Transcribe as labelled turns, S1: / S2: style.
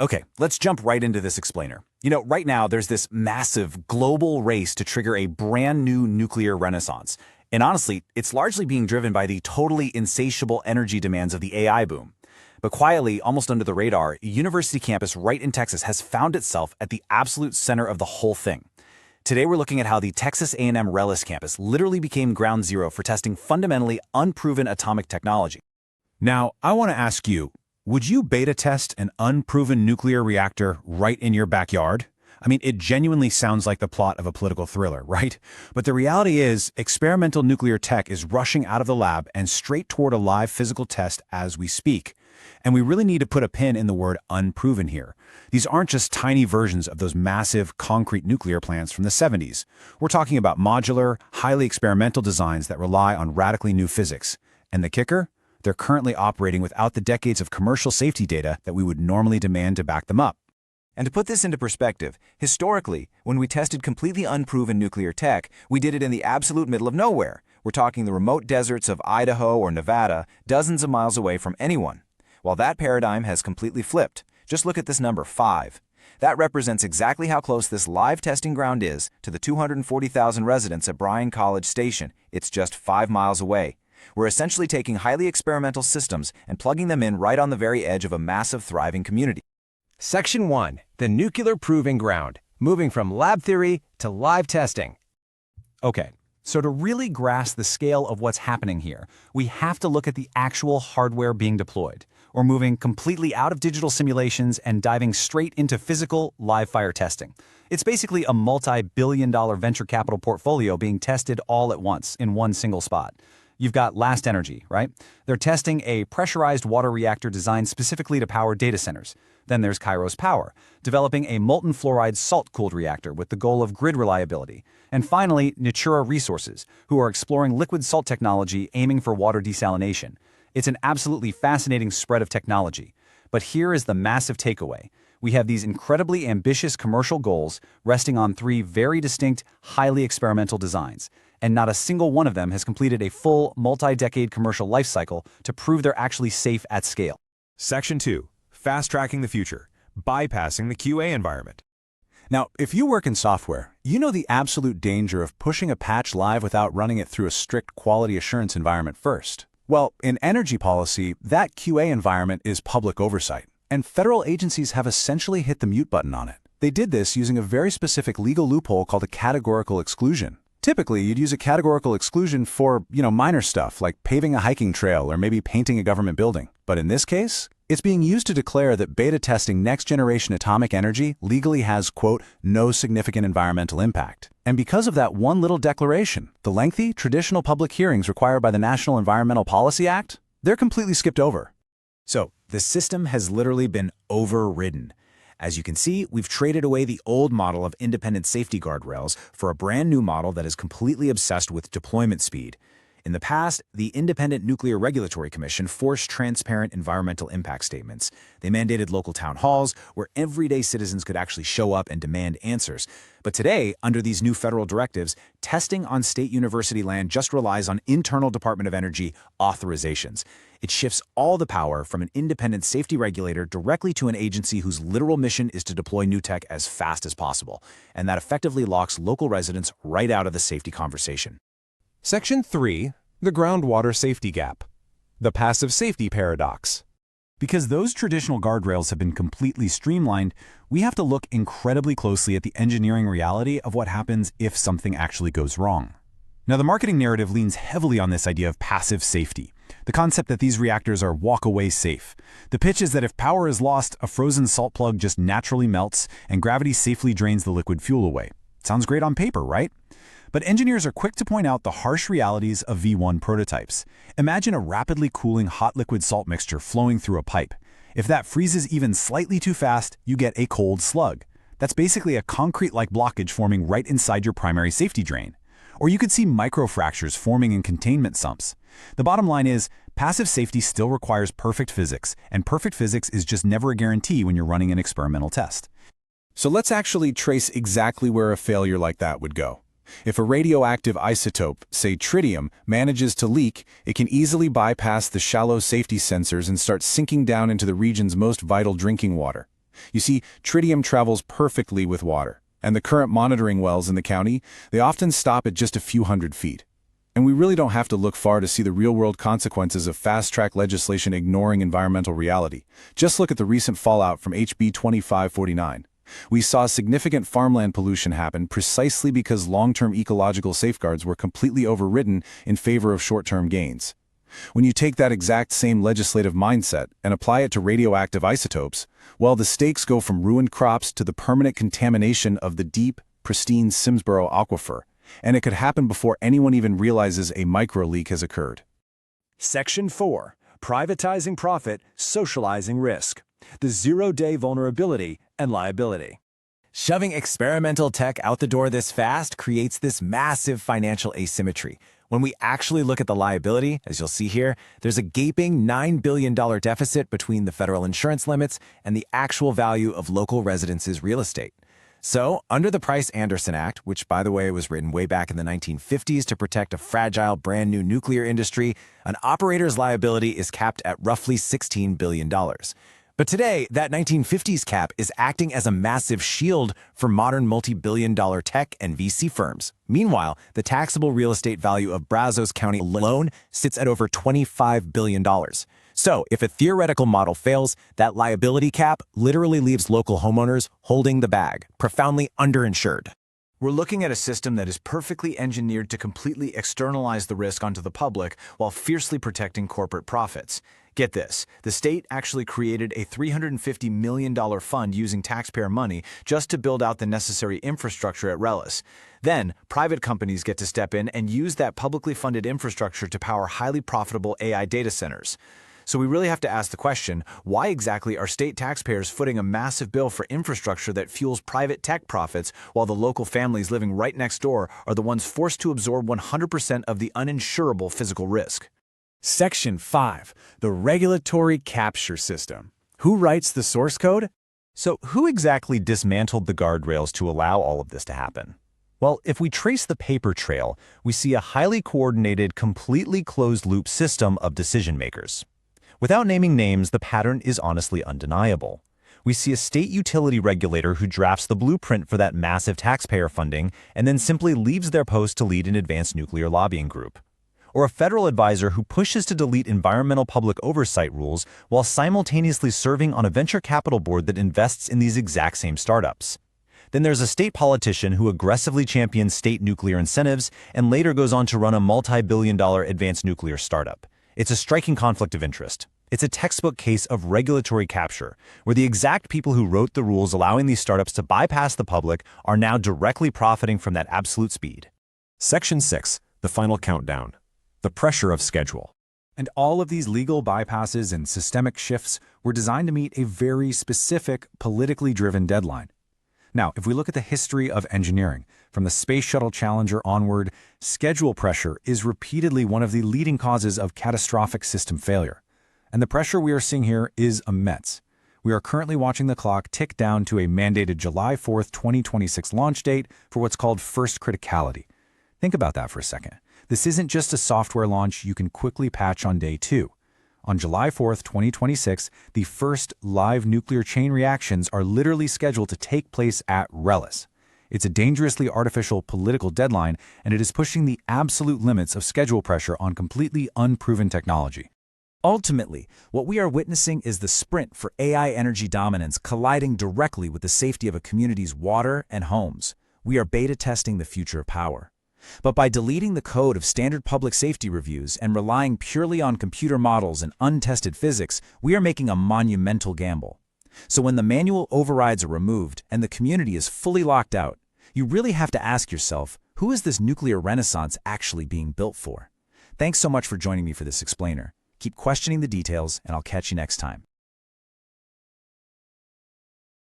S1: Okay, let's jump right into this explainer. Right now there's this massive global race to trigger a brand new nuclear renaissance. And honestly, it's largely being driven by the totally insatiable energy demands of the AI boom. But quietly, almost under the radar, a university campus right in Texas has found itself at the absolute center of the whole thing. Today we're looking at how the Texas A&M RELLIS campus literally became ground zero for testing fundamentally unproven atomic technology.
S2: Now, I want to ask you, would you beta test an unproven nuclear reactor right in your backyard? I mean, it genuinely sounds like the plot of a political thriller, right? But the reality is, experimental nuclear tech is rushing out of the lab and straight toward a live physical test as we speak. And we really need to put a pin in the word unproven here. These aren't just tiny versions of those massive concrete nuclear plants from the 70s. We're talking about modular, highly experimental designs that rely on radically new physics. And the kicker? They're currently operating without the decades of commercial safety data that we would normally demand to back them up.
S1: And to put this into perspective, historically, when we tested completely unproven nuclear tech, we did it in the absolute middle of nowhere. We're talking the remote deserts of Idaho or Nevada, dozens of miles away from anyone. While that paradigm has completely flipped, just look at this number, 5. That represents exactly how close this live testing ground is to the 240,000 residents at Bryan-College Station. It's just 5 miles away. We're essentially taking highly experimental systems and plugging them in right on the very edge of a massive, thriving community.
S3: Section 1. The Nuclear Proving Ground. Moving from lab theory to live testing.
S2: Okay, so to really grasp the scale of what's happening here, we have to look at the actual hardware being deployed. We're moving completely out of digital simulations and diving straight into physical, live-fire testing. It's basically a multi-billion-dollar venture capital portfolio being tested all at once in one single spot. You've got Last Energy, right? They're testing a pressurized water reactor designed specifically to power data centers. Then there's Kairos Power, developing a molten fluoride salt-cooled reactor with the goal of grid reliability. And finally, Natura Resources, who are exploring liquid salt technology aiming for water desalination. It's an absolutely fascinating spread of technology. But here is the massive takeaway. We have these incredibly ambitious commercial goals resting on 3 very distinct, highly experimental designs. And not a single one of them has completed a full, multi-decade commercial life cycle to prove they're actually safe at scale.
S4: Section 2. Fast-tracking the future, bypassing the QA environment.
S2: Now, if you work in software, you know the absolute danger of pushing a patch live without running it through a strict quality assurance environment first. Well, in energy policy, that QA environment is public oversight, and federal agencies have essentially hit the mute button on it. They did this using a very specific legal loophole called a categorical exclusion. Typically, you'd use a categorical exclusion for, minor stuff like paving a hiking trail or maybe painting a government building. But in this case, it's being used to declare that beta testing next-generation atomic energy legally has, quote, no significant environmental impact. And because of that one little declaration, the lengthy, traditional public hearings required by the National Environmental Policy Act, they're completely skipped over.
S1: So, the system has literally been overridden. As you can see, we've traded away the old model of independent safety guardrails for a brand new model that is completely obsessed with deployment speed. In the past, the Independent Nuclear Regulatory Commission forced transparent environmental impact statements. They mandated local town halls where everyday citizens could actually show up and demand answers. But today, under these new federal directives, testing on state university land just relies on internal Department of Energy authorizations. It shifts all the power from an independent safety regulator directly to an agency whose literal mission is to deploy new tech as fast as possible. And that effectively locks local residents right out of the safety conversation.
S4: Section 3. The groundwater safety gap. The passive safety paradox.
S2: Because those traditional guardrails have been completely streamlined, we have to look incredibly closely at the engineering reality of what happens if something actually goes wrong. Now, the marketing narrative leans heavily on this idea of passive safety, the concept that these reactors are walk-away safe. The pitch is that if power is lost, a frozen salt plug just naturally melts and gravity safely drains the liquid fuel away. Sounds great on paper, right? But engineers are quick to point out the harsh realities of V1 prototypes. Imagine a rapidly cooling hot liquid salt mixture flowing through a pipe. If that freezes even slightly too fast, you get a cold slug. That's basically a concrete-like blockage forming right inside your primary safety drain. Or you could see microfractures forming in containment sumps. The bottom line is, passive safety still requires perfect physics, and perfect physics is just never a guarantee when you're running an experimental test. So let's actually trace exactly where a failure like that would go. If a radioactive isotope, say tritium, manages to leak, it can easily bypass the shallow safety sensors and start sinking down into the region's most vital drinking water.
S4: You see, tritium travels perfectly with water, and the current monitoring wells in the county, they often stop at just a few hundred feet. And we really don't have to look far to see the real-world consequences of fast-track legislation ignoring environmental reality. Just look at the recent fallout from HB 2549. We saw significant farmland pollution happen precisely because long-term ecological safeguards were completely overridden in favor of short-term gains. When you take that exact same legislative mindset and apply it to radioactive isotopes, well, the stakes go from ruined crops to the permanent contamination of the deep, pristine Simsboro aquifer, and it could happen before anyone even realizes a micro-leak has occurred.
S5: Section 4. Privatizing profit, socializing risk. The zero-day vulnerability and liability.
S3: Shoving experimental tech out the door this fast creates this massive financial asymmetry. When we actually look at the liability, as you'll see here, there's a gaping $9 billion deficit between the federal insurance limits and the actual value of local residents' real estate. So, under the Price-Anderson Act, which, by the way, was written way back in the 1950s to protect a fragile, brand-new nuclear industry, an operator's liability is capped at roughly $16 billion. But today, that 1950s cap is acting as a massive shield for modern multi-billion-dollar tech and VC firms. Meanwhile, the taxable real estate value of Brazos County alone sits at over $25 billion. So, if a theoretical model fails, that liability cap literally leaves local homeowners holding the bag, profoundly underinsured.
S1: We're looking at a system that is perfectly engineered to completely externalize the risk onto the public while fiercely protecting corporate profits. Get this, the state actually created a $350 million fund using taxpayer money just to build out the necessary infrastructure at RELLIS. Then, private companies get to step in and use that publicly funded infrastructure to power highly profitable AI data centers. So we really have to ask the question, why exactly are state taxpayers footing a massive bill for infrastructure that fuels private tech profits while the local families living right next door are the ones forced to absorb 100% of the uninsurable physical risk?
S2: Section 5. The Regulatory Capture System. Who writes the source code?
S5: So who exactly dismantled the guardrails to allow all of this to happen? Well, if we trace the paper trail, we see a highly coordinated, completely closed-loop system of decision-makers. Without naming names, the pattern is honestly undeniable. We see a state utility regulator who drafts the blueprint for that massive taxpayer funding and then simply leaves their post to lead an advanced nuclear lobbying group. Or a federal advisor who pushes to delete environmental public oversight rules while simultaneously serving on a venture capital board that invests in these exact same startups. Then there's a state politician who aggressively champions state nuclear incentives and later goes on to run a multi-billion-dollar advanced nuclear startup. It's a striking conflict of interest. It's a textbook case of regulatory capture, where the exact people who wrote the rules allowing these startups to bypass the public are now directly profiting from that absolute speed.
S4: Section 6. The Final Countdown. The Pressure of Schedule.
S2: And all of these legal bypasses and systemic shifts were designed to meet a very specific, politically driven deadline. Now, if we look at the history of engineering, from the Space Shuttle Challenger onward, schedule pressure is repeatedly one of the leading causes of catastrophic system failure. And the pressure we are seeing here is immense. We are currently watching the clock tick down to a mandated July 4th, 2026 launch date for what's called first criticality. Think about that for a second. This isn't just a software launch you can quickly patch on day 2. On July 4th, 2026, the first live nuclear chain reactions are literally scheduled to take place at RELLIS. It's a dangerously artificial political deadline, and it is pushing the absolute limits of schedule pressure on completely unproven technology.
S1: Ultimately, what we are witnessing is the sprint for AI energy dominance colliding directly with the safety of a community's water and homes. We are beta testing the future of power. But by deleting the code of standard public safety reviews and relying purely on computer models and untested physics, we are making a monumental gamble. So when the manual overrides are removed and the community is fully locked out, you really have to ask yourself, who is this nuclear renaissance actually being built for? Thanks so much for joining me for this explainer. Keep questioning the details, and I'll catch you next time.